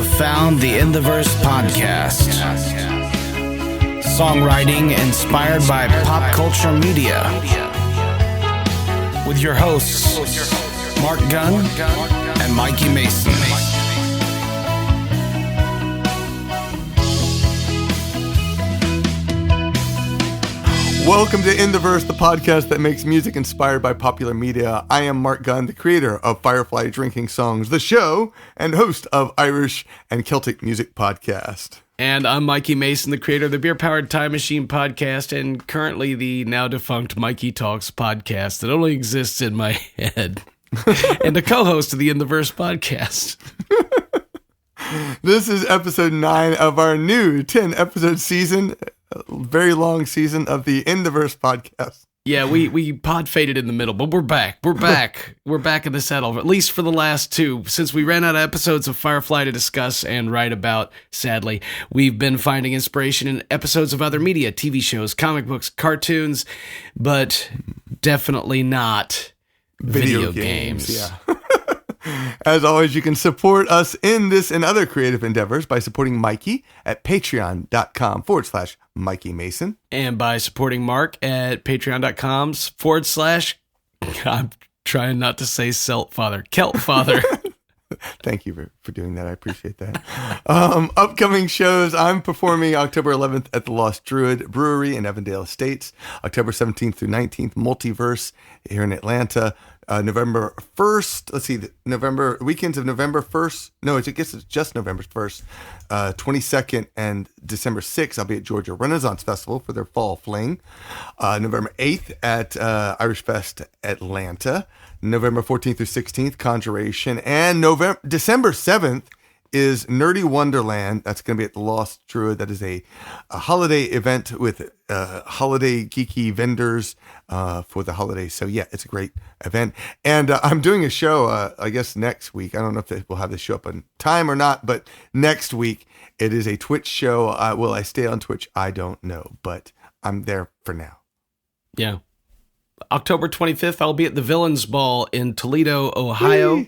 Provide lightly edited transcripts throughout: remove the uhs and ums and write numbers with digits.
have found the In the Verse Podcast. Songwriting inspired by pop culture media. With your hosts, Marc Gunn and Mikey Mason. Welcome to In the Verse, the podcast that makes music inspired by popular media. I am Marc Gunn, the creator of Firefly Drinking Songs, the show, and host of Irish and Celtic Music Podcast. And I'm Mikey Mason, the creator of the Beer Powered Time Machine podcast, and currently the now defunct MIKEYtalks podcast that only exists in my head, and the co-host of the In the Verse podcast. This is episode 9 of our new 10-episode season, a very long season of the In the Verse podcast. Yeah, we pod faded in the middle, but we're back. We're back. We're back in the saddle, at least for the last 2. Since we ran out of episodes of Firefly to discuss and write about, sadly, we've been finding inspiration in episodes of other media, TV shows, comic books, cartoons, but definitely not video games. Yeah. As always, you can support us in this and other creative endeavors by supporting Mikey at patreon.com/Mikey Mason. And by supporting Marc at patreon.com/ I'm trying not to say Celt Father. Thank you for doing that. I appreciate that. Upcoming shows. I'm performing October 11th at the Lost Druid Brewery in Avondale Estates. October 17th through 19th, Multiverse here in Atlanta. November 1st, weekends of November 1st. No, I guess it's just November 1st. 22nd and December 6th, I'll be at Georgia Renaissance Festival for their Fall Fling. November 8th at Irish Fest Atlanta. November 14th through 16th, Conjuration. And December 7th is Nerdy Wonderland. That's going to be at the Lost Druid. That is a holiday event with holiday geeky vendors for the holidays. So yeah, it's a great event. And I'm doing a show, I guess next week. I don't know if we'll have this show up on time or not, but next week it is a Twitch show. Will I stay on Twitch? I don't know, but I'm there for now. Yeah. October 25th, I'll be at the Villains Ball in Toledo, Ohio.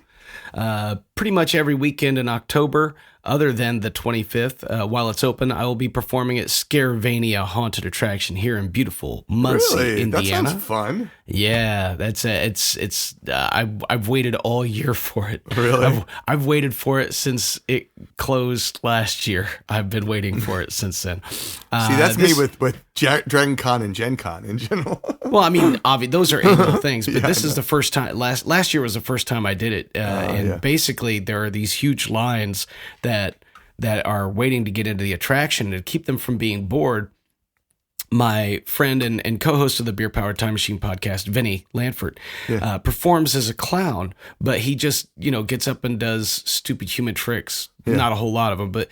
Pretty much every weekend in October, other than the 25th. While it's open, I will be performing at Scarevania Haunted Attraction here in beautiful Muncie, Indiana. That sounds fun. Yeah, that's it's. I've waited all year for it. Really, I've waited for it since it closed last year. I've been waiting for it since then. See, that's me with Dragon Con and Gen Con in general. Well, I mean, those are annual things, but this is the first time. Last year was the first time I did it, and basically there are these huge lines that are waiting to get into the attraction. And to keep them from being bored, my friend and co-host of the Beer Powered Time Machine podcast, Vinny Lanford, performs as a clown, but he just, gets up and does stupid human tricks. Yeah. Not a whole lot of them, but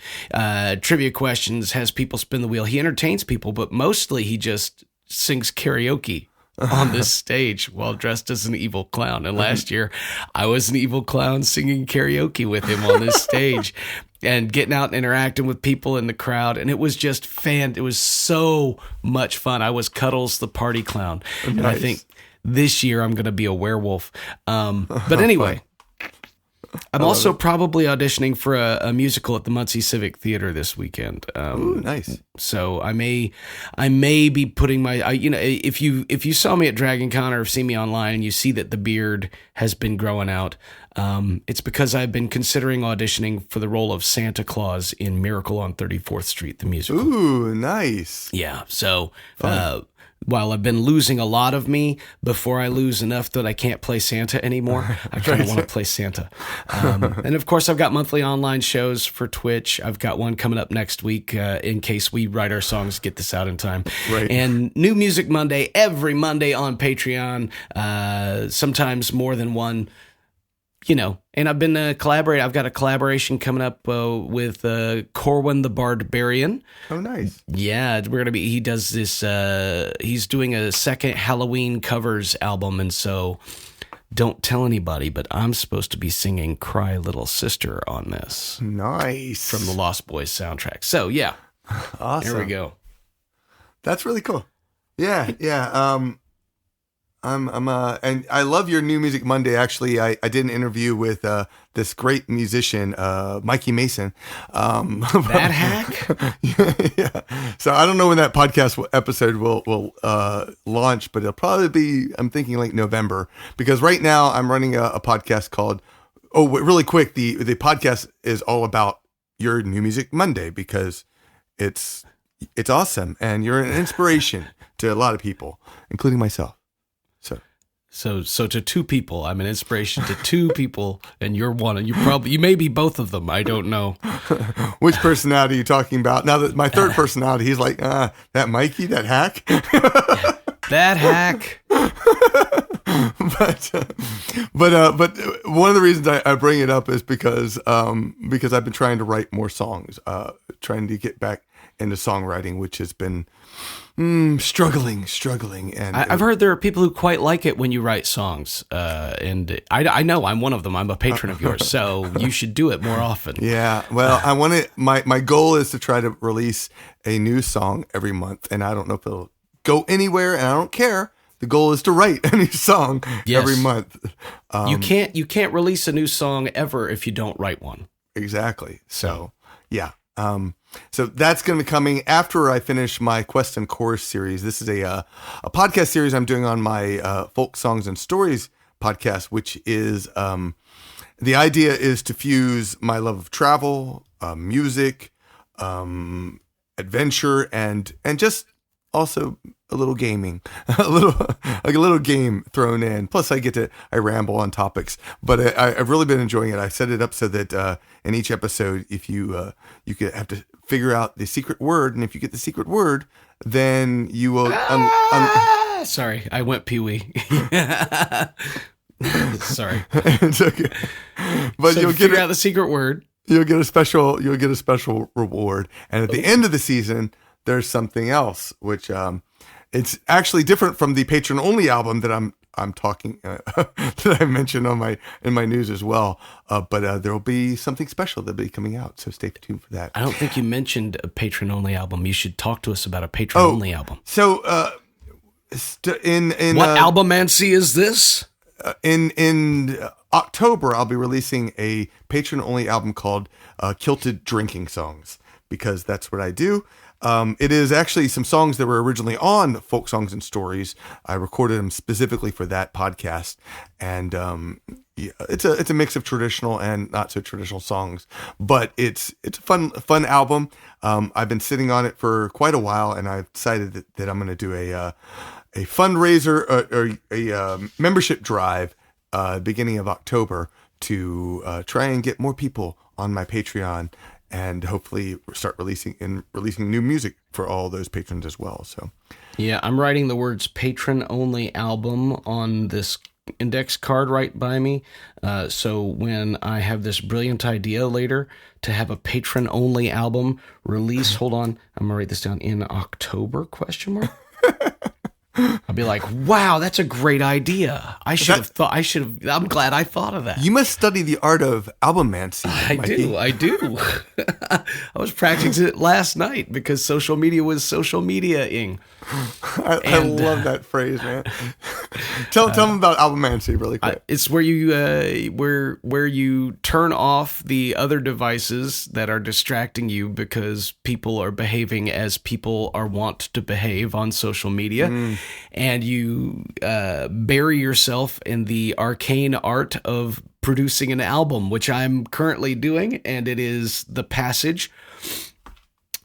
trivia questions, has people spin the wheel. He entertains people, but mostly he just sings karaoke on this stage while dressed as an evil clown. And last year I was an evil clown singing karaoke with him on this stage and getting out and interacting with people in the crowd. And it was just it was so much fun. I was Cuddles the party clown. Nice. And I think this year I'm going to be a werewolf. But anyway, I'm also probably auditioning for a musical at the Muncie Civic Theater this weekend. Ooh, nice. So I may be putting my, if you saw me at Dragon Con or see me online and you see that the beard has been growing out, it's because I've been considering auditioning for the role of Santa Claus in Miracle on 34th Street, the musical. Ooh, nice. Yeah. So, while I've been losing a lot of me, before I lose enough that I can't play Santa anymore, I kind of want to play Santa. And of course, I've got monthly online shows for Twitch. I've got one coming up next week in case we write our songs, get this out in time. Right. And New Music Monday, every Monday on Patreon, sometimes more than one. And I've been collaborating. I've got a collaboration coming up with Corwin the Barbarian. Oh, nice. Yeah, he does this, he's doing a second Halloween covers album. And so don't tell anybody, but I'm supposed to be singing Cry Little Sister on this. Nice. From the Lost Boys soundtrack. So yeah. Awesome. Here we go. That's really cool. Yeah. And I love your New Music Monday. Actually, I did an interview with this great musician, Mikey Mason. That hack? Yeah. So I don't know when that podcast episode will launch, but it'll probably be, I'm thinking like November, because right now I'm running a podcast called, really quick, the podcast is all about your New Music Monday, because it's awesome and you're an inspiration to a lot of people, including myself. So to two people, I'm an inspiration to two people, and you're one. And you may be both of them. I don't know. Which personality are you talking about? Now that my third personality, he's like, that Mikey, that hack. That hack. But one of the reasons I bring it up is because I've been trying to write more songs, trying to get back into songwriting, which has been struggling. And I've heard there are people who quite like it when you write songs, and I know I'm one of them. I'm a patron of yours, so you should do it more often. Yeah, well, I want to. My goal is to try to release a new song every month, and I don't know if it'll go anywhere, and I don't care. The goal is to write a new song every month. You can't release a new song ever if you don't write one. Exactly. So yeah. So that's going to be coming after I finish my Quest and Chorus series. This is a podcast series I'm doing on my Folk Songs and Stories podcast, which is the idea is to fuse my love of travel, music, adventure, and just also a little gaming, a little game thrown in. Plus, I ramble on topics, but I've really been enjoying it. I set it up so that in each episode, if you could have to figure out the secret word, and if you get the secret word, then you will. Sorry, I went Pee-wee. Sorry, it's okay. But so you'll figure out the secret word. You'll get a special reward, and at the end of the season, there's something else, which it's actually different from the patron only album that I'm talking that I mentioned in my news as well. But there will be something special that'll be coming out, so stay tuned for that. I don't think you mentioned a patron only album. You should talk to us about a patron only album. So in what albumancy is this? In October, I'll be releasing a patron only album called Celtic Drinking Songs, because that's what I do. It is actually some songs that were originally on Folk Songs and Stories. I recorded them specifically for that podcast, and it's a mix of traditional and not so traditional songs. But it's a fun album. I've been sitting on it for quite a while, and I've decided that I'm going to do a fundraiser or a membership drive beginning of October to try and get more people on my Patreon, and hopefully start releasing new music for all those patrons as well. So, yeah, I'm writing the words "patron only album" on this index card right by me. So when I have this brilliant idea later to have a patron only album release, hold on, I'm gonna write this down, in October ? I'll be like, wow, that's a great idea. I'm glad I thought of that. You must study the art of albumancy. I do. I was practicing it last night because social media was social media-ing. I love that phrase, man. Tell them about albumancy really quick. It's where you where you turn off the other devices that are distracting you because people are behaving as people are wont to behave on social media, and you bury yourself in the arcane art of producing an album, which I'm currently doing, and it is The Passage.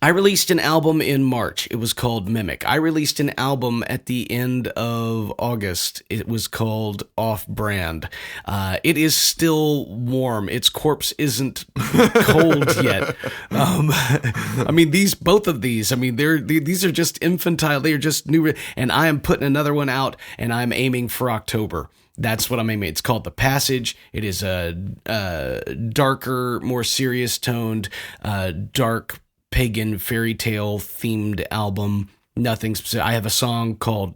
I released an album in March. It was called Mimic. I released an album at the end of August. It was called Off Brand. It is still warm. Its corpse isn't cold yet. I mean, both of these, these are just infantile. They are just new. And I am putting another one out, and I'm aiming for October. That's what I'm aiming. It's called The Passage. It is a darker, more serious toned, dark, pagan fairy tale themed album. Nothing specific. I have a song called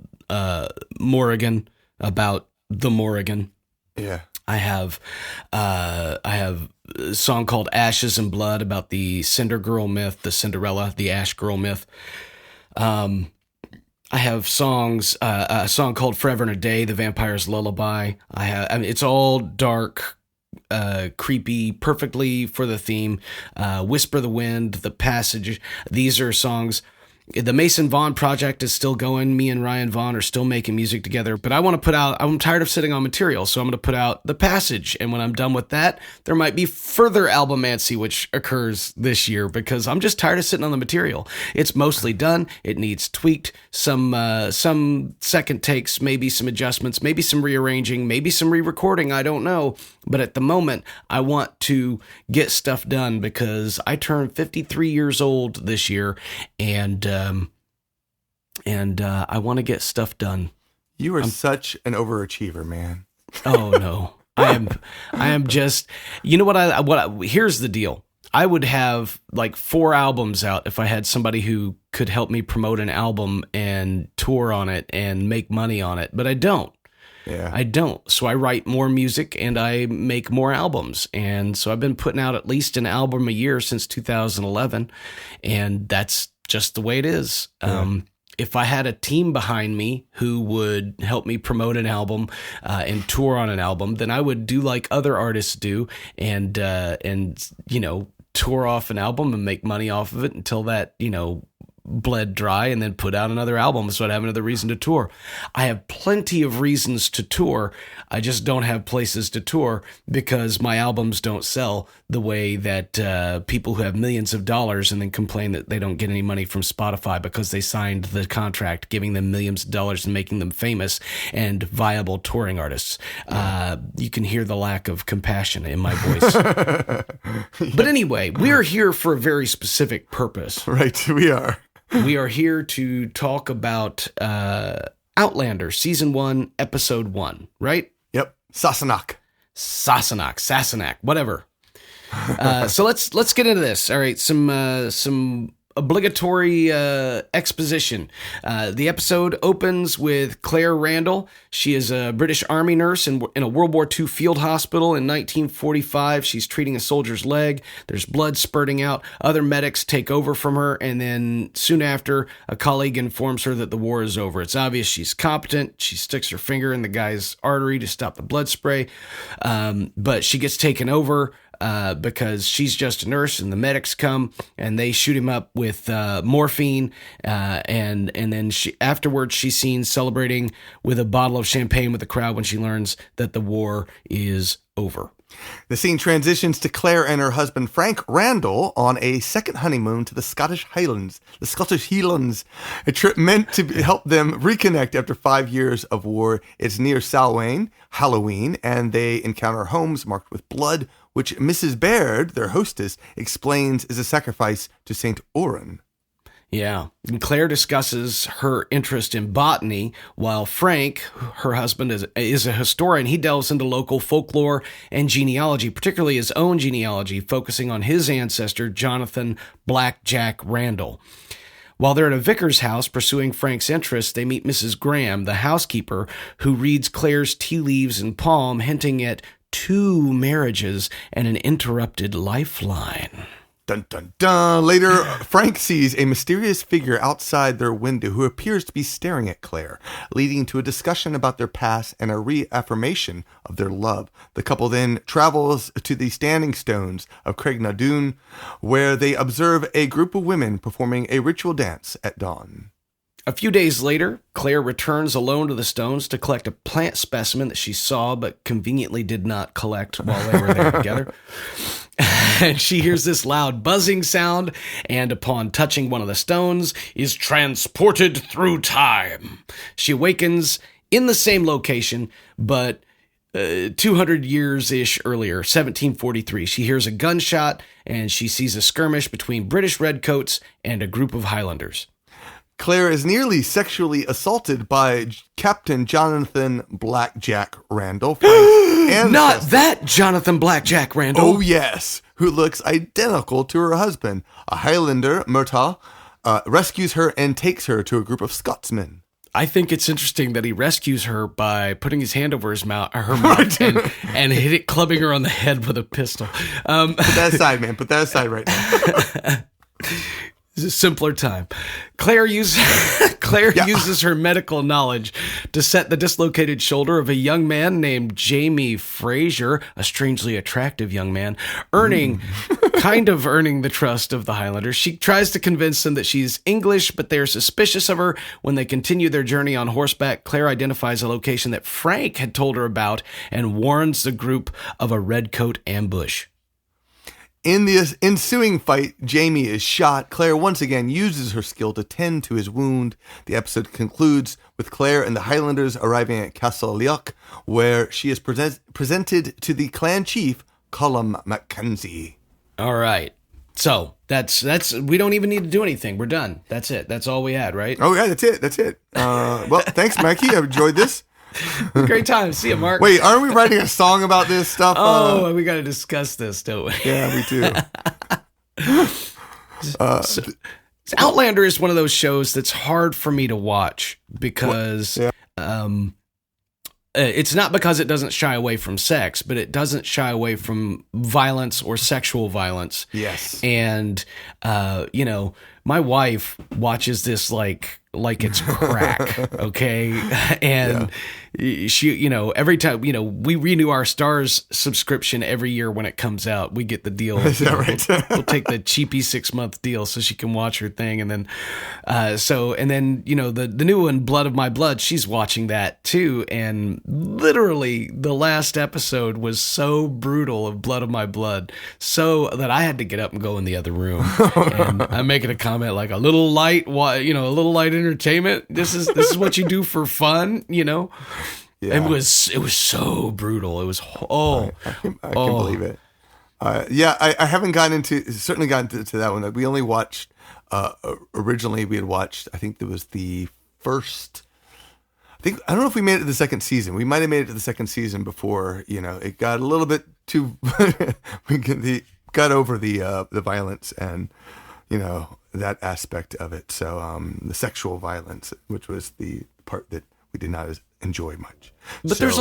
Morrigan, about the Morrigan. Yeah. I have a song called Ashes and Blood, about the Cinder Girl myth, the Cinderella, the Ash Girl myth. I have songs, a song called Forever and a Day, The Vampire's Lullaby. It's all dark, creepy, perfectly for the theme. Whisper the Wind, The Passage. These are songs. The Mason Vaughn project is still going. Me and Ryan Vaughn are still making music together, but I want to put out, I'm tired of sitting on material, so I'm going to put out The Passage. And when I'm done with that, there might be further albumancy, which occurs this year, because I'm just tired of sitting on the material. It's mostly done. It needs tweaked, some second takes, maybe some adjustments, maybe some rearranging, maybe some re-recording. I don't know. But at the moment, I want to get stuff done because I turned 53 years old this year, and I want to get stuff done. You are such an overachiever, man. Oh no, I am just. You know what? Here's the deal. I would have like 4 albums out if I had somebody who could help me promote an album and tour on it and make money on it, but I don't. Yeah. I don't. So I write more music and I make more albums. And so I've been putting out at least an album a year since 2011. And that's just the way it is. Yeah. If I had a team behind me who would help me promote an album and tour on an album, then I would do like other artists do and tour off an album and make money off of it until that, bled dry, and then put out another album so I'd have another reason to tour. I have plenty of reasons to tour. I just don't have places to tour because my albums don't sell the way that people who have millions of dollars and then complain that they don't get any money from Spotify because they signed the contract giving them millions of dollars and making them famous and viable touring artists. You can hear the lack of compassion in my voice. But anyway, we are here for a very specific purpose. Right, we are. We are here to talk about Outlander, Season 1, Episode 1, right? Yep. Sassenach, whatever. So let's get into this. All right, some obligatory exposition. The episode opens with Claire Randall. She is a British Army nurse in a World War II field hospital in 1945. She's treating a soldier's leg. There's blood spurting out. Other medics take over from her, and then soon after, a colleague informs her that the war is over. It's obvious she's competent. She sticks her finger in the guy's artery to stop the blood spray, but she gets taken over because she's just a nurse, and the medics come and they shoot him up with morphine, and then afterwards she's seen celebrating with a bottle of champagne with the crowd when she learns that the war is over. The scene transitions to Claire and her husband Frank Randall on a second honeymoon to the Scottish Highlands, a trip meant to help them reconnect after 5 years of war. It's near Samhain, Halloween, and they encounter homes marked with blood, which Mrs. Baird, their hostess, explains is a sacrifice to Saint Oran. Yeah. And Claire discusses her interest in botany, while Frank, her husband, is a historian. He delves into local folklore and genealogy, particularly his own genealogy, focusing on his ancestor, Jonathan Blackjack Randall. While they're at a vicar's house pursuing Frank's interests, they meet Mrs. Graham, the housekeeper, who reads Claire's tea leaves and palm, hinting at 2 marriages and an interrupted lifeline. Dun, dun, dun. Later, Frank sees a mysterious figure outside their window who appears to be staring at Claire, leading to a discussion about their past and a reaffirmation of their love. The couple then travels to the standing stones of Craignadoon, where they observe a group of women performing a ritual dance at dawn. A few days later, Claire returns alone to the stones to collect a plant specimen that she saw but conveniently did not collect while they were there together. And she hears this loud buzzing sound, and upon touching one of the stones, is transported through time. She awakens in the same location, but 200 years-ish earlier, 1743. She hears a gunshot, and she sees a skirmish between British redcoats and a group of Highlanders. Claire is nearly sexually assaulted by Captain Jonathan Blackjack Randall. Not that Jonathan Blackjack Randall. Oh, yes, who looks identical to her husband. A Highlander, Murtagh, rescues her and takes her to a group of Scotsmen. I think it's interesting that he rescues her by putting his hand over her mouth and clubbing her on the head with a pistol. Put that aside, man. Put that aside right now. It's a simpler time. Claire uses her medical knowledge to set the dislocated shoulder of a young man named Jamie Fraser, a strangely attractive young man, earning the trust of the Highlanders. She tries to convince them that she's English, but they're suspicious of her. When they continue their journey on horseback, Claire identifies a location that Frank had told her about and warns the group of a redcoat ambush. In the ensuing fight, Jamie is shot. Claire once again uses her skill to tend to his wound. The episode concludes with Claire and the Highlanders arriving at Castle Leoch, where she is presented to the clan chief, Colum Mackenzie. All right. So that's we don't even need to do anything. We're done. That's it. That's all we had, right? Oh, yeah, that's it. Well, thanks, Mikey. I've enjoyed this. Great time. See you, Mark. Wait, aren't we writing a song about this stuff? We got to discuss this, don't we? Yeah, we do. Outlander is one of those shows that's hard for me to watch because it's not because it doesn't shy away from sex, but it doesn't shy away from violence or sexual violence. Yes. And, my wife watches this like it's crack. Okay. And she, every time, we renew our Stars subscription every year when it comes out. We get the deal. Is that right? We'll take the cheapy 6-month deal so she can watch her thing. And then, the new one, Blood of My Blood, she's watching that too. And literally the last episode was so brutal of Blood of My Blood, so that I had to get up and go in the other room. And I'm making a comment like a little light entertainment. This is what you do for fun, Yeah. It was so brutal. It was I can believe it. I haven't certainly gotten to that one. We only watched originally we had watched, I think there was the first, I don't know if we made it to the second season. We might have made it to the second season before, it got a little bit too got over the violence and that aspect of it. So the sexual violence, which was the part that we did not enjoy much. But there's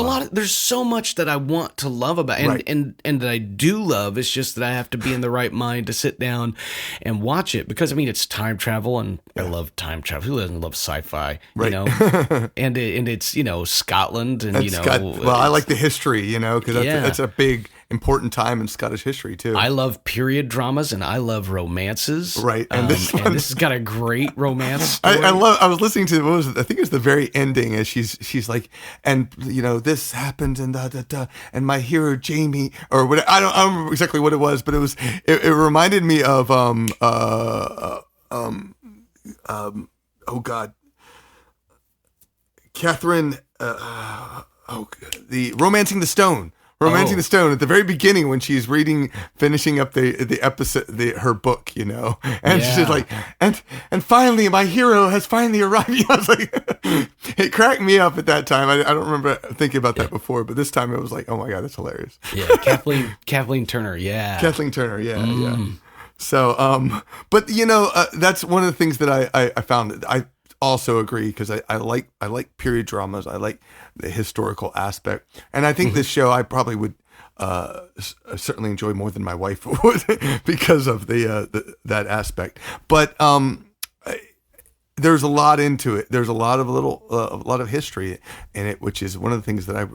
so much that I want to love about and that I do love. It's just that I have to be in the right mind to sit down and watch it, because it's time travel, and I love time travel. Who doesn't love sci-fi? Right. And it's Scotland and I like the history, because that's a big important time in Scottish history too. I love period dramas and I love romances. Right. And this has got a great romance story. I was listening to I think it was the very ending, as she's like, and this happened and and my hero Jamie, or what, I don't remember exactly what it was, but it reminded me of Catherine the Romancing the Stone. Romancing the Stone at the very beginning, when she's finishing up the episode, her book, and she's like, and finally my hero has finally arrived. I was like, it cracked me up at that time. I don't remember thinking about that before, but this time it was like, oh my God, that's hilarious. Yeah, Kathleen Turner. Yeah, Kathleen Turner. Yeah, yeah. So, but that's one of the things that I found. I also agree, because I like period dramas. I like the historical aspect, and I think this show I probably would certainly enjoy more than my wife would because of that aspect. But there's a lot into it. There's a lot of history in it, which is one of the things that I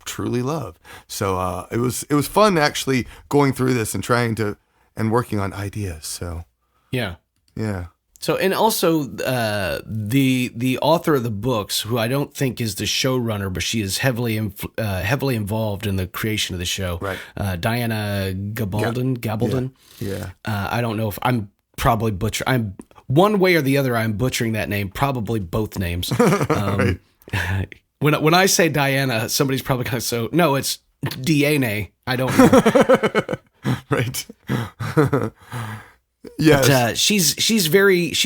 truly love. So it was fun actually going through this and and working on ideas. So yeah. So, and also the author of the books, who I don't think is the showrunner, but she is heavily involved in the creation of the show. Right. Diana Gabaldon. Yeah. I don't know if I'm probably I'm one way or the other. I'm butchering that name. Probably both names. Right. When I say Diana, somebody's probably going to say, no, it's DNA. I don't know. Right. Yes. But, she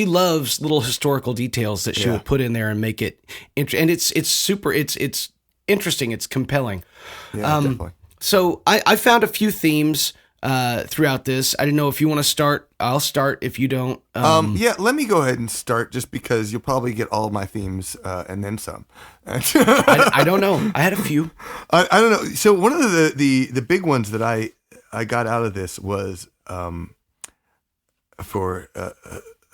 loves little historical details that she will put in there and make it and it's super, it's interesting, it's compelling. Yeah, definitely. So I found a few themes throughout this. I didn't know if you want to start. I'll start if you don't. Let me go ahead and start, just because you'll probably get all of my themes and then some. I don't know. I had a few. I don't know. So one of the big ones that I got out of this was for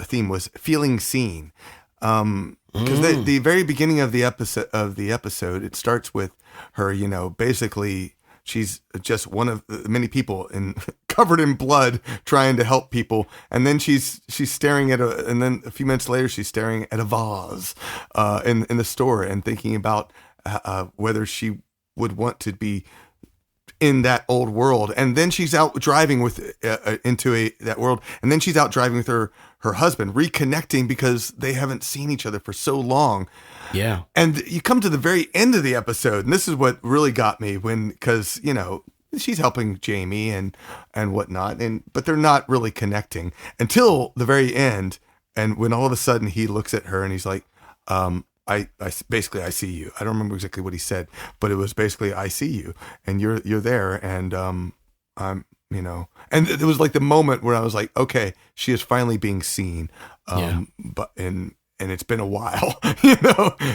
theme was feeling seen. Because the very beginning of the episode, it starts with her, basically she's just one of the many people covered in blood trying to help people. And then she's staring and then a few minutes later, she's staring at a vase, in the store and thinking about, whether she would want to be in that old world. And then she's out driving into that world. And then she's out driving with her husband, reconnecting because they haven't seen each other for so long. Yeah. And you come to the very end of the episode, and this is what really got me because, she's helping Jamie and whatnot, but they're not really connecting until the very end. And when all of a sudden he looks at her and he's like, I basically, I see you. I don't remember exactly what he said, but it was basically, I see you and you're there. And, I'm, and it was like the moment where I was like, okay, she is finally being seen. And it's been a while,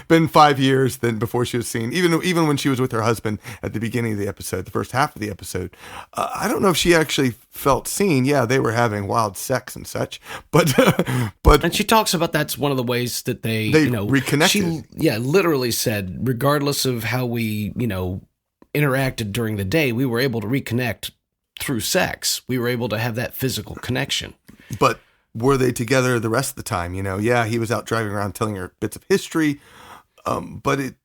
been 5 years then before she was seen, even when she was with her husband at the beginning of the episode, the first half of the episode. I don't know if she actually felt seen. Yeah, they were having wild sex and such, but and she talks about that's one of the ways that they reconnected. She literally said, regardless of how we, interacted during the day, we were able to reconnect through sex. We were able to have that physical connection. But were they together the rest of the time? Yeah, he was out driving around telling her bits of history, but it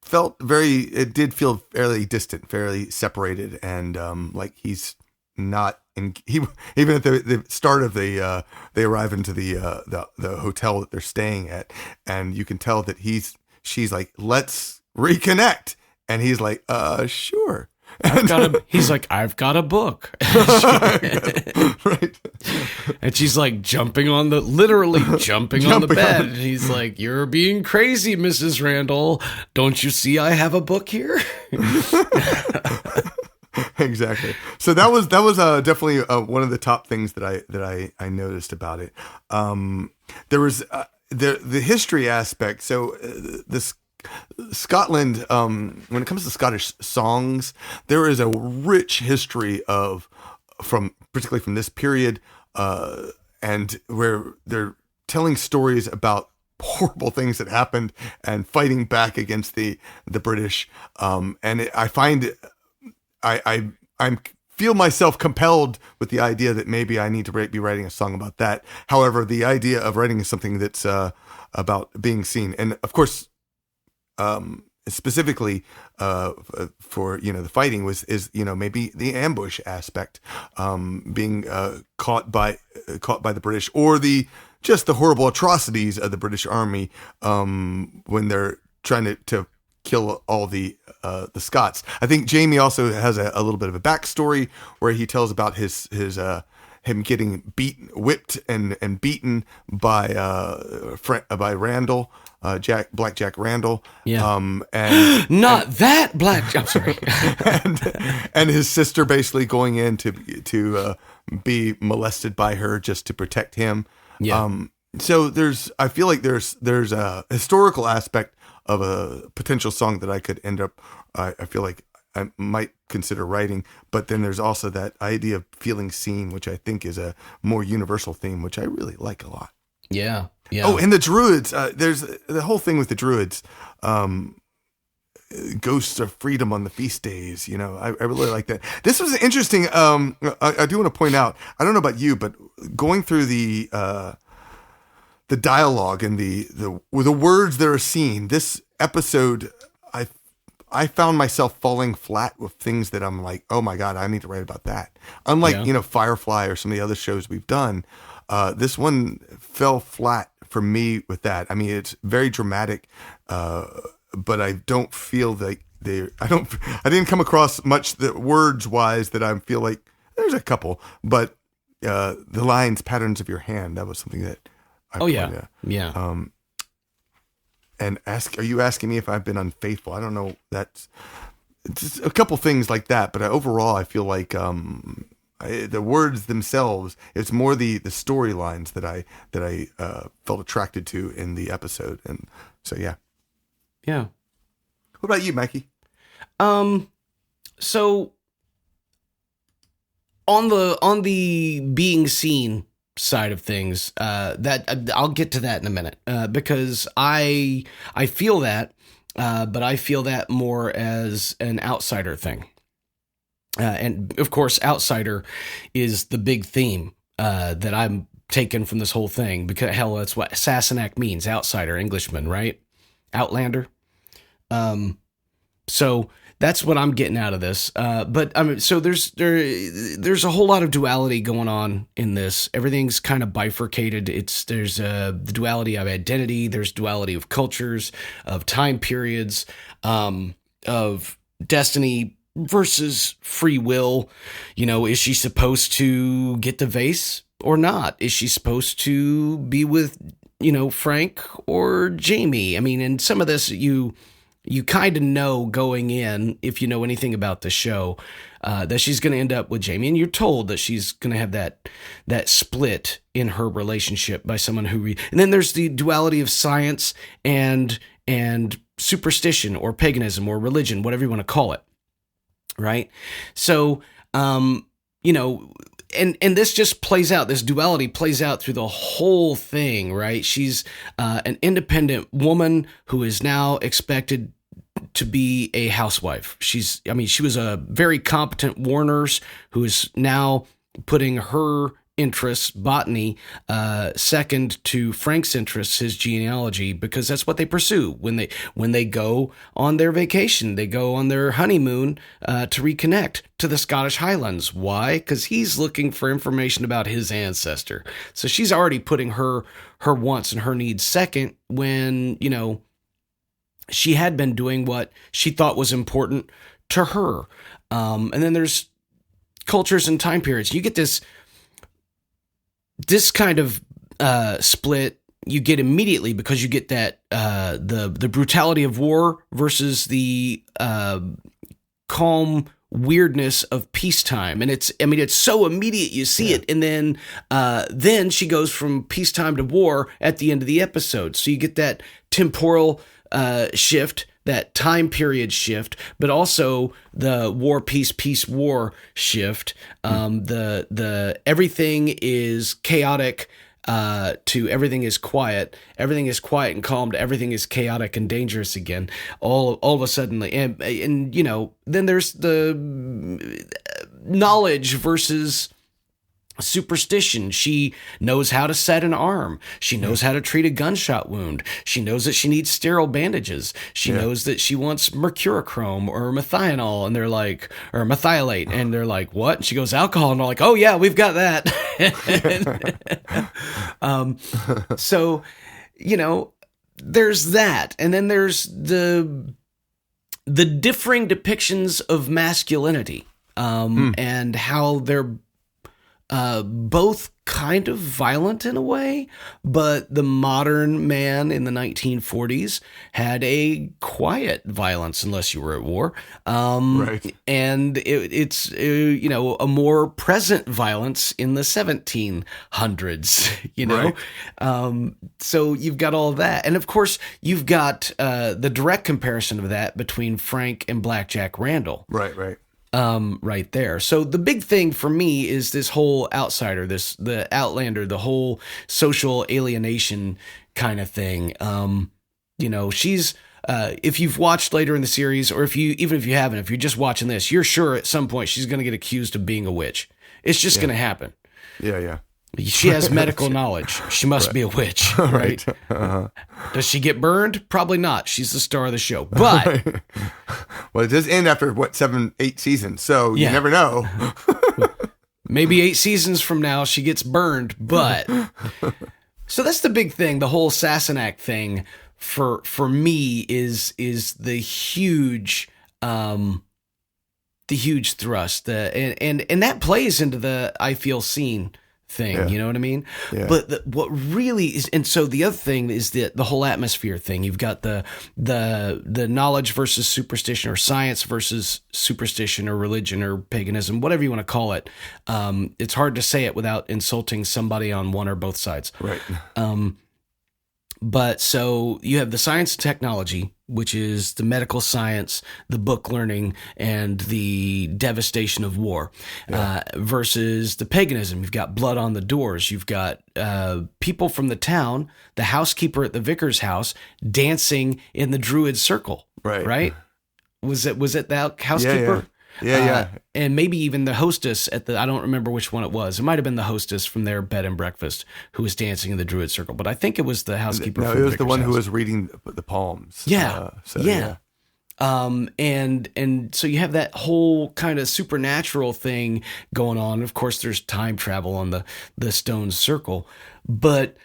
did feel fairly distant, fairly separated, and like he's not in. Even at the start of they arrive into the hotel that they're staying at, and you can tell that she's like, let's reconnect, and he's like, sure. He's like, I've got a book. Right. And she's like literally jumping on the bed. And he's like, you're being crazy, Mrs. Randall. Don't you see I have a book here? Exactly. So that was definitely one of the top things that I noticed about it. There was the history aspect. So this Scotland, when it comes to Scottish songs, there is a rich history particularly from this period, and where they're telling stories about horrible things that happened and fighting back against the British. And I find I feel myself compelled with the idea that maybe I need to be writing a song about that. However, the idea of writing something that's about being seen, and of course, specifically for the fighting is maybe the ambush aspect, being caught by the British, or the horrible atrocities of the British Army when they're trying to kill all the Scots. I think Jamie also has a little bit of a backstory where he tells about his him getting whipped and beaten by Randall. Black Jack Randall. Yeah. And that Black. I'm sorry. and his sister basically going in to be molested by her just to protect him. Yeah. So I feel like there's a historical aspect of a potential song that I could end up. I feel like I might consider writing, but then there's also that idea of feeling seen, which I think is a more universal theme, which I really like a lot. Yeah. Yeah. Oh, and the Druids. There's the whole thing with the Druids. Ghosts of freedom on the feast days. I really like that. This was interesting. I do want to point out. I don't know about you, but going through the dialogue and the words that are seen, this episode, I found myself falling flat with things that I'm like, oh my God, I need to write about that. Unlike Firefly or some of the other shows we've done. This one fell flat for me with that. I mean, it's very dramatic, but I don't feel like I didn't come across much that words wise that I feel like there's a couple, but the lines, patterns of your hand, that was something that yeah. And are you asking me if I've been unfaithful? I don't know. It's just a couple things like that, but overall I feel like, the words themselves, it's more the storylines that I felt attracted to in the episode. And so, yeah. Yeah. What about you, Mikey? So on the being seen side of things, that I'll get to that in a minute, because I feel that, but I feel that more as an outsider thing. And of course, outsider is the big theme that I'm taken from this whole thing, because hell, that's what Sassenach means, outsider, Englishman, right? Outlander. So that's what I'm getting out of this. But I mean, so there's a whole lot of duality going on in this. Everything's kind of bifurcated. There's the duality of identity. There's duality of cultures, of time periods, of destiny versus free will. You know, is she supposed to get the vase or not? Is she supposed to be with, Frank or Jamie? I mean, and some of this you kind of know going in, if you know anything about the show, that she's going to end up with Jamie, and you're told that she's going to have that split in her relationship by someone who and then there's the duality of science and superstition or paganism or religion, whatever you want to call it. Right. So, and this just plays out, this duality plays out through the whole thing, right? She's an independent woman who is now expected to be a housewife. She was a very competent war nurse who is now putting her interests, botany, second to Frank's interests, his genealogy, because that's what they pursue when they go on their vacation. They go on their honeymoon to reconnect to the Scottish Highlands. Why? Because he's looking for information about his ancestor. So she's already putting her wants and her needs second when, she had been doing what she thought was important to her. And then there's cultures and time periods. You get this kind of split you get immediately, because you get that the brutality of war versus the calm weirdness of peacetime. And it's so immediate, you see it. And then she goes from peacetime to war at the end of the episode. So you get that temporal shift, that time period shift, but also the war, peace, war shift. The everything is chaotic to everything is quiet and calm to everything is chaotic and dangerous again. All of a sudden, and then there's the knowledge versus superstition. She knows how to set an arm. She knows how to treat a gunshot wound. She knows that she needs sterile bandages. She knows that she wants mercurochrome or methionol, and they're like, or methylate, and they're like, what? And she goes, alcohol, and they're like, oh yeah, we've got that. So, there's that, and then there's the differing depictions of masculinity, and how they're both kind of violent in a way, but the modern man in the 1940s had a quiet violence unless you were at war. Right. And it's a more present violence in the 1700s, Right. So you've got all that. And of course, you've got the direct comparison of that between Frank and Blackjack Randall. Right. Right there. So the big thing for me is this whole outsider, the Outlander, the whole social alienation kind of thing. She's, if you've watched later in the series, or even if you haven't, if you're just watching this, you're sure at some point she's going to get accused of being a witch. It's just going to happen. Yeah. She has medical knowledge. She must be a witch, right? Uh-huh. Does she get burned? Probably not. She's the star of the show. But well, it does end after 7-8 seasons, so you never know. Maybe 8 seasons from now she gets burned. But so that's the big thing. The whole Sassenach thing for me is the huge thrust. And that plays into the I feel seen thing, you know what I mean? Yeah. But what really is, and so the other thing is the whole atmosphere thing. You've got the knowledge versus superstition, or science versus superstition, or religion, or paganism, whatever you want to call it. It's hard to say it without insulting somebody on one or both sides. Right. But so you have the science and technology, which is the medical science, the book learning, and the devastation of war, versus the paganism. You've got blood on the doors. You've got people from the town, the housekeeper at the vicar's house, dancing in the druid circle. Right? Was it the housekeeper? Yeah. And maybe even the hostess I don't remember which one it was. It might have been the hostess from their bed and breakfast who was dancing in the druid circle, but I think it was the housekeeper. No, from it was the one house. who was reading the palms. Yeah. And so you have that whole kind of supernatural thing going on. Of course, there's time travel on the stone circle, but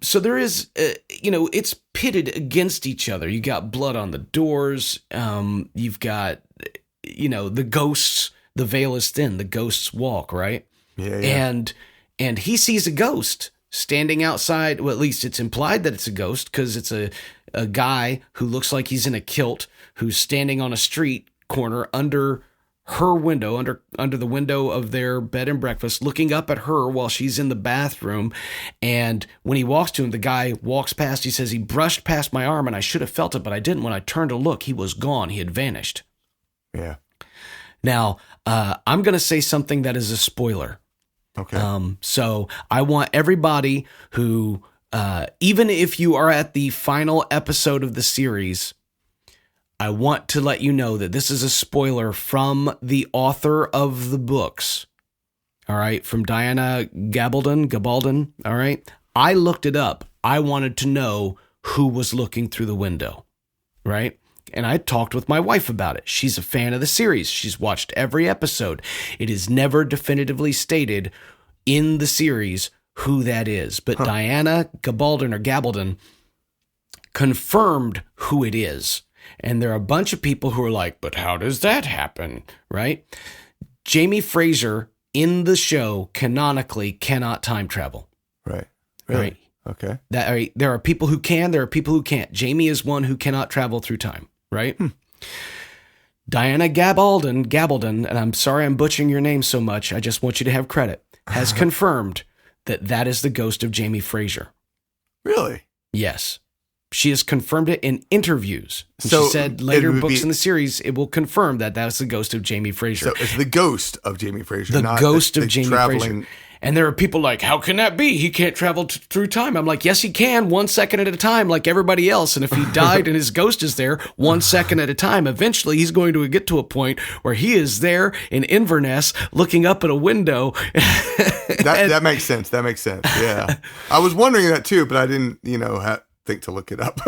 so there is, it's pitted against each other. You got blood on the doors. You've got, the ghosts, the veil is thin, the ghosts walk, right? Yeah. And he sees a ghost standing outside. Well, at least it's implied that it's a ghost because it's a guy who looks like he's in a kilt who's standing on a street corner under her window, under the window of their bed and breakfast, looking up at her while she's in the bathroom. And when he walks to him, the guy walks past. He says, he brushed past my arm and I should have felt it, but I didn't. When I turned to look, he was gone. He had vanished. Yeah. Now, I'm going to say something that is a spoiler. Okay. So I want everybody who, even if you are at the final episode of the series, I want to let you know that this is a spoiler from the author of the books. All right. From Diana Gabaldon. All right. I looked it up. I wanted to know who was looking through the window. Right. And I talked with my wife about it. She's a fan of the series. She's watched every episode. It is never definitively stated in the series who that is. But Diana Gabaldon confirmed who it is. And there are a bunch of people who are like, but how does that happen? Right? Jamie Fraser in the show canonically cannot time travel. Right. Really? Right. Okay. There are people who can, there are people who can't. Jamie is one who cannot travel through time. Right? Diana Gabaldon, and I'm sorry I'm butchering your name so much. I just want you to have credit, has confirmed that is the ghost of Jamie Fraser. Really? Yes. She has confirmed it in interviews. So she said later books in the series, it will confirm that that's the ghost of Jamie Fraser. So it's the ghost of Jamie Fraser. The not ghost of Jamie traveling... Fraser. And there are people like, how can that be? He can't travel through time. I'm like, yes, he can, 1 second at a time, like everybody else. And if he died and his ghost is there 1 second at a time, eventually he's going to get to a point where he is there in Inverness looking up at a window. That makes sense. That makes sense. Yeah. I was wondering that too, but I didn't, think to look it up.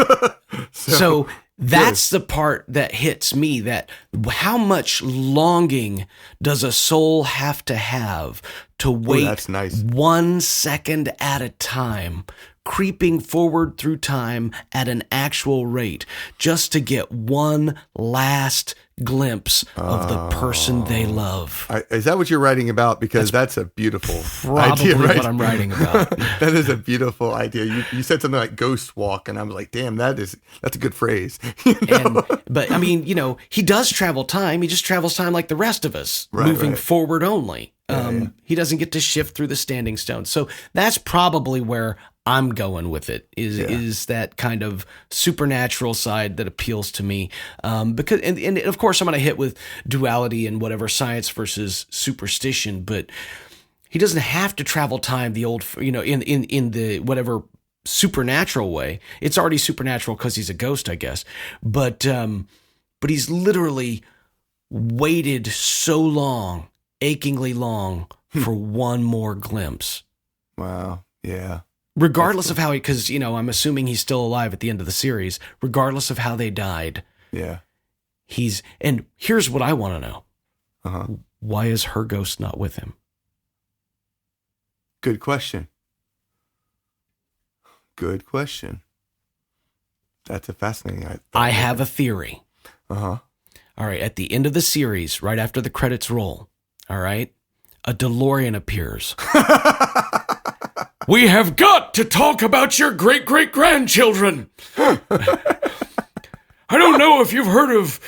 So that's the part that hits me, that how much longing does a soul have to wait that's nice. 1 second at a time, creeping forward through time at an actual rate, just to get one last glimpse of the person they love. Is that what you're writing about? Because that's a beautiful Probably idea, right? what I'm writing about. That is a beautiful idea. You said something like ghost walk, and I'm like, damn, that's a good phrase. But I mean, he does travel time. He just travels time like the rest of us, moving forward only. He doesn't get to shift through the standing stone. So that's probably where I'm going with it, is that kind of supernatural side that appeals to me. Because and of course I'm going to hit with duality and whatever, science versus superstition, but he doesn't have to travel time the old, in the whatever supernatural way. It's already supernatural because he's a ghost, I guess. But he's literally waited so long, achingly long, for one more glimpse. Wow. Yeah. Regardless of how because I'm assuming he's still alive at the end of the series, regardless of how they died. Yeah. And here's what I want to know. Uh-huh. Why is her ghost not with him? Good question. Good question. That's a fascinating. I have a theory. Uh-huh. All right. At the end of the series, right after the credits roll, all right, a DeLorean appears. We have got to talk about your great-great-grandchildren. I don't know if you've heard of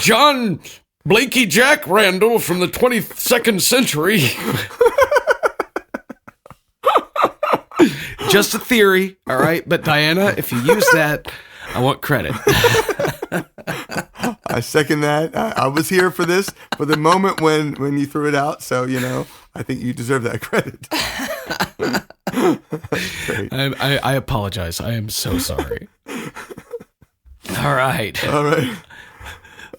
John Blakey Jack Randall from the 22nd century. just a theory, all right? But Diana, if you use that, I want credit. I second that. I was here for this, for the moment when you threw it out. So, I think you deserve that credit. Great. I apologize. I am so sorry. All right. All right.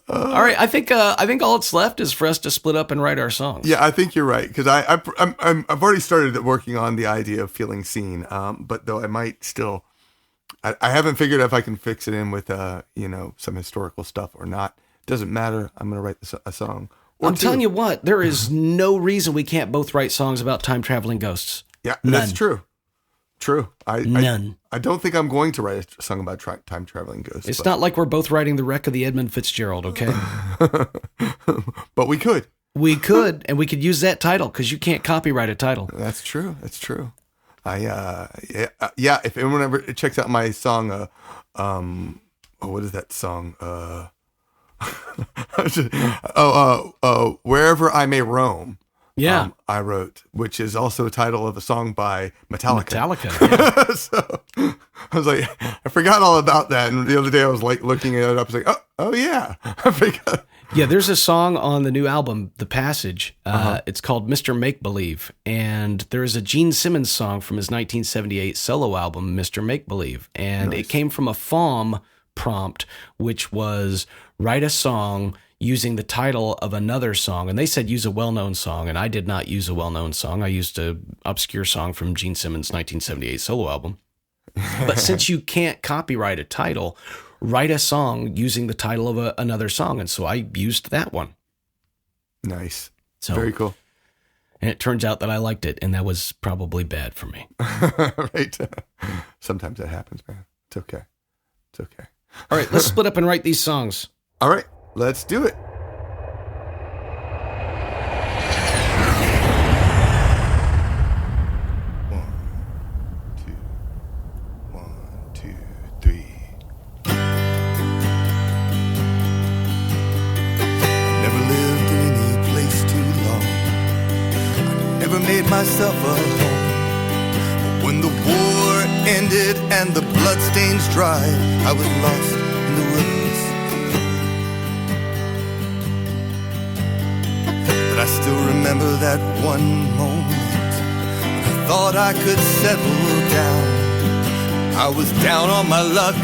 All right. I think all that's left is for us to split up and write our songs. Yeah, I think you're right, because I've already started working on the idea of feeling seen. But though I might still, I haven't figured out if I can fix it in with some historical stuff or not. Doesn't matter. I'm going to write a song. I'm telling you what, there is no reason we can't both write songs about time traveling ghosts. Yeah, that's true. True. None. I don't think I'm going to write a song about time traveling ghosts. It's not like we're both writing the wreck of the Edmund Fitzgerald, okay? But we could. We could, and we could use that title, because you can't copyright a title. That's true. If anyone ever checks out my song, what is that song? Wherever I May Roam. Yeah. I wrote, which is also a title of a song by Metallica. Yeah. So I was like, I forgot all about that. And the other day I was like looking it up. I was like, oh yeah, I forgot. Yeah, there's a song on the new album, The Passage. It's called Mr. Make Believe. And there's a Gene Simmons song from his 1978 solo album, Mr. Make Believe. And It came from a FOM prompt, which was write a song using the title of another song. And they said use a well-known song. And I did not use a well-known song. I used an obscure song from Gene Simmons' 1978 solo album. But since you can't copyright a title, write a song using the title of another song. And so I used that one. Nice. So, very cool. And it turns out that I liked it, and that was probably bad for me. Right. Sometimes that happens, man. It's okay. All right, let's split up and write these songs. All right, let's do it. Myself a home. When the war ended and the bloodstains dried, I was lost in the wilderness. But I still remember that one moment when I thought I could settle down. I was down on my luck,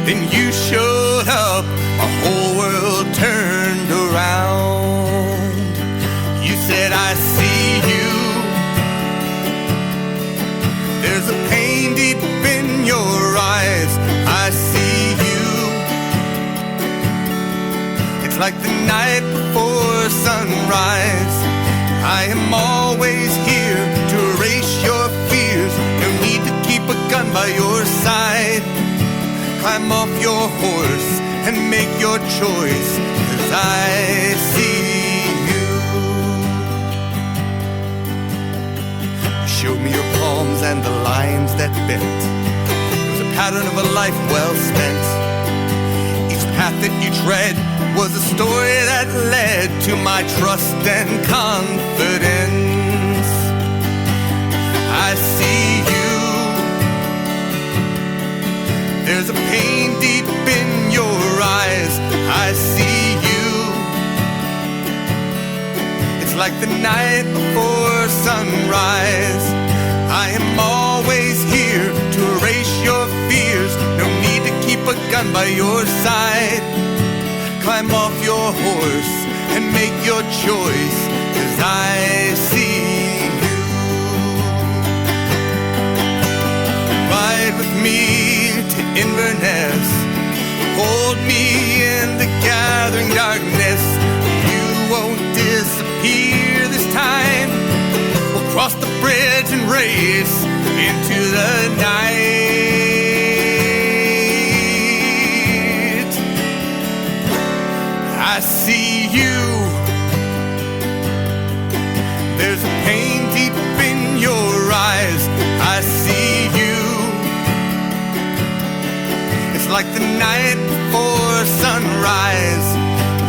then you showed up. My whole world turned around. You said, I see you. There's a pain deep in your eyes. I see you. It's like the night before sunrise. I am always here to erase your fears. No need to keep a gun by your side. Climb off your horse and make your choice, 'cause I see you. Showed me your palms and the lines that bent. It was a pattern of a life well spent. Each path that you tread was a story that led to my trust and confidence. I see you. There's a pain deep in your eyes. I see you. It's like the night before sunrise. I am always here to erase your fears. No need to keep a gun by your side. Climb off your horse and make your choice, 'cause I see you. Ride with me to Inverness. Hold me in the gathering darkness. You won't disappear this time. We'll cross the bridge and race into the night. I see you. There's a pain deep in your eyes. I see you. It's like the night before sunrise.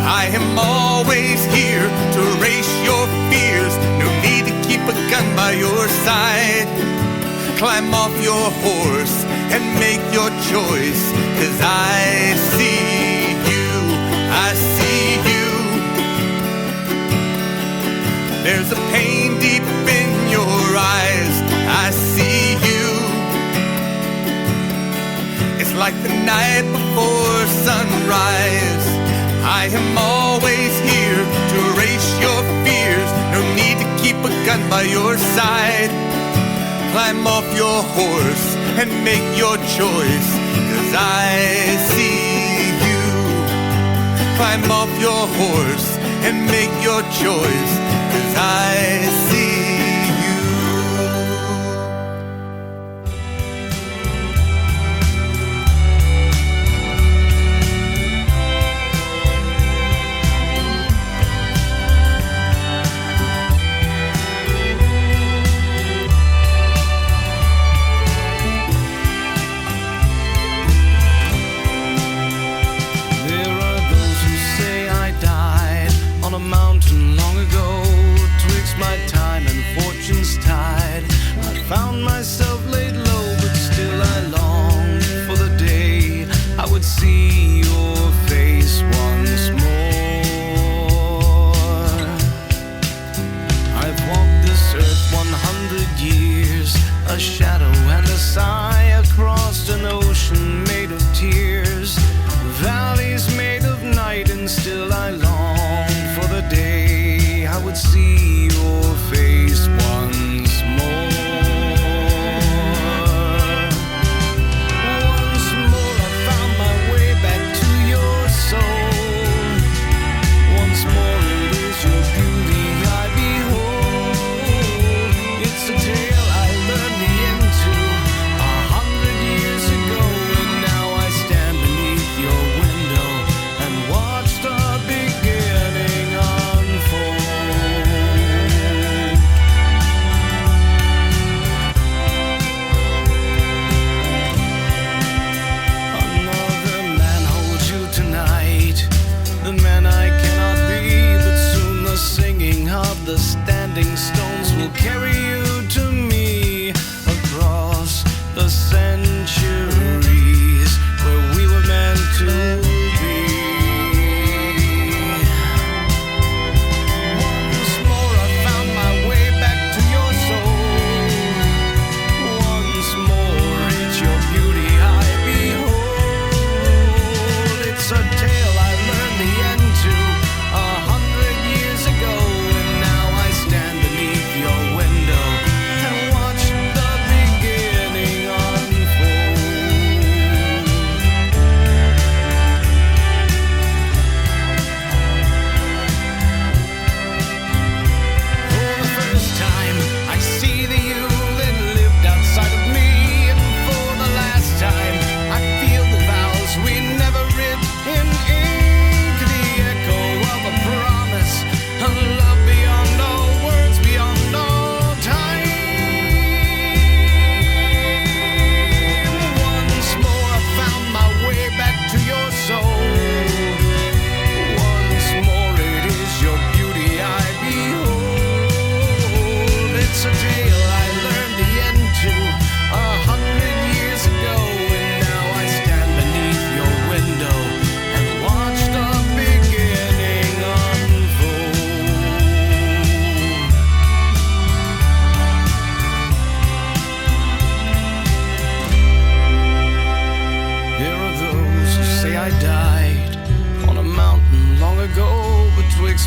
I am always here to erase your fears. No need to keep a gun by your side. Climb off your horse and make your choice, 'cause I see you, I see you. There's a pain deep in your eyes, I see you. It's like the night before sunrise. I am always here to erase your fears. No need to keep a gun by your side. Climb off your horse and make your choice, 'cause I see you. Climb off your horse and make your choice, 'cause I see you. Found myself laid low, but still I longed for the day I would see your face once more. I've walked this earth 100 years, a shadow and a sigh across an ocean made of tears, valleys made of night, and still I longed for the day I would see your face once more. The standing stones will carry you to me across the centuries where we were meant to be. Once more I found my way back to your soul. Once more it's your beauty I behold. It's a tale I learned the end to 100 years ago. Stand beneath your window and watch the beginning unfold. For the first time, I see that you lived outside of me, and for the last time, I feel the vows we never writ in ink, the echo of a promise, a love beyond all.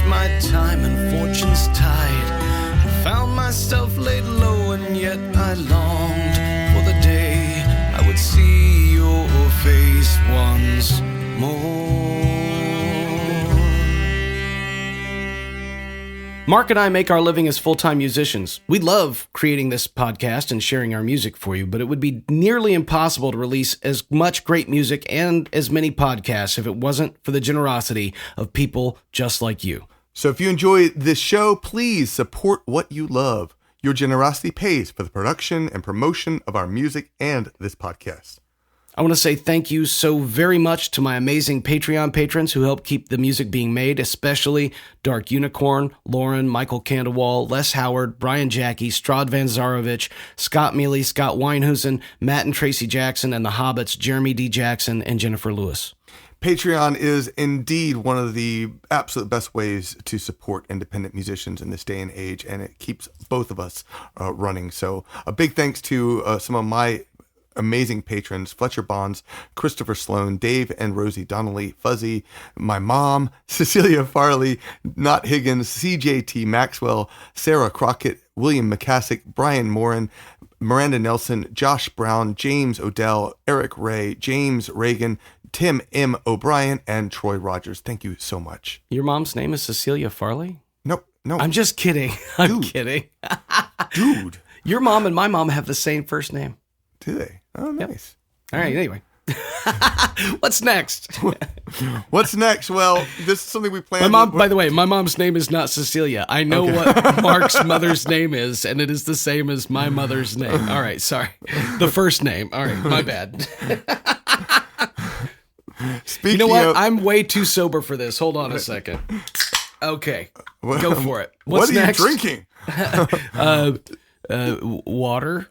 My time and fortune's tide, found myself laid low, and yet I longed for the day I would see your face once more. Mark and I make our living as full-time musicians. We love creating this podcast and sharing our music for you, but it would be nearly impossible to release as much great music and as many podcasts if it wasn't for the generosity of people just like you. So if you enjoy this show, please support what you love. Your generosity pays for the production and promotion of our music and this podcast. I want to say thank you so very much to my amazing Patreon patrons who help keep the music being made, especially Dark Unicorn, Lauren, Michael Candewall, Les Howard, Brian Jackie, Strad Van Zarovich, Scott Mealy, Scott Weinhusen, Matt and Tracy Jackson, and the Hobbits, Jeremy D. Jackson, and Jennifer Lewis. Patreon is indeed one of the absolute best ways to support independent musicians in this day and age, and it keeps both of us running. So a big thanks to some of my amazing patrons: Fletcher Bonds, Christopher Sloan, Dave and Rosie Donnelly, Fuzzy, my mom, Cecilia Farley, Not Higgins, CJT Maxwell, Sarah Crockett, William McCassick, Brian Morin, Miranda Nelson, Josh Brown, James Odell, Eric Ray, James Reagan, Tim M. O'Brien, and Troy Rogers. Thank you so much. Your mom's name is Cecilia Farley? No. I'm just kidding. I'm kidding. Dude. Your mom and my mom have the same first name. Do they? Oh, nice. Yep. All right, anyway. What's next? What's next? Well, this is something we planned. By the way, my mom's name is not Cecilia. I know what Mark's mother's name is, and it is the same as my mother's name. All right, sorry. The first name. All right, my bad. You know what? I'm way too sober for this. Hold on a second. Okay, go for it. What's next? What are you drinking? Water.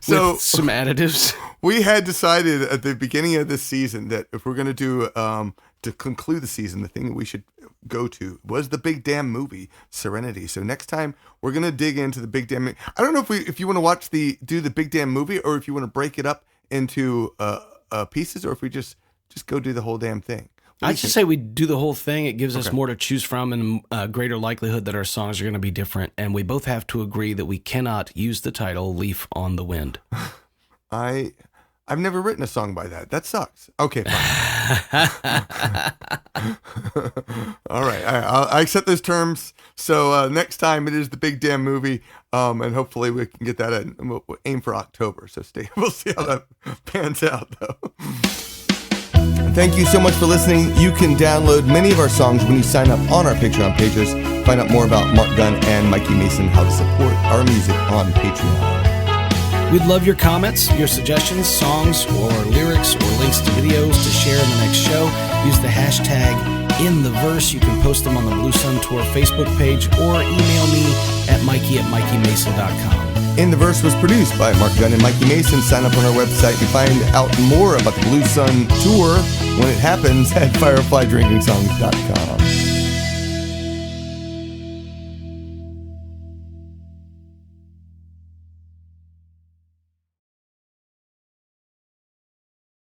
So with some additives. We had decided at the beginning of this season that if we're going to do to conclude the season, the thing that we should go to was the Big Damn movie Serenity. So next time we're going to dig into the Big Damn. I don't know if you want to do the Big Damn movie, or if you want to break it up into pieces, or if we just go do the whole damn thing. I'd just say we do the whole thing. It gives us more to choose from, and a greater likelihood that our songs are going to be different. And we both have to agree that we cannot use the title "Leaf on the Wind." I've never written a song by that. That sucks. Okay, fine. All right. I accept those terms. So next time it is the Big Damn movie, and hopefully we can get that in. We'll aim for October. So we'll see how that pans out, though. Thank you so much for listening. You can download many of our songs when you sign up on our Patreon pages. Find out more about Marc Gunn and Mikey Mason, how to support our music on Patreon. We'd love your comments, your suggestions, songs, or lyrics, or links to videos to share in the next show. Use the hashtag #InTheVerse. You can post them on the Blue Sun Tour Facebook page, or email me at mikey@mikeymason.com. In the Verse was produced by Marc Gunn and Mikey Mason. Sign up on our website to find out more about the Blue Sun Tour when it happens at fireflydrinkingsongs.com.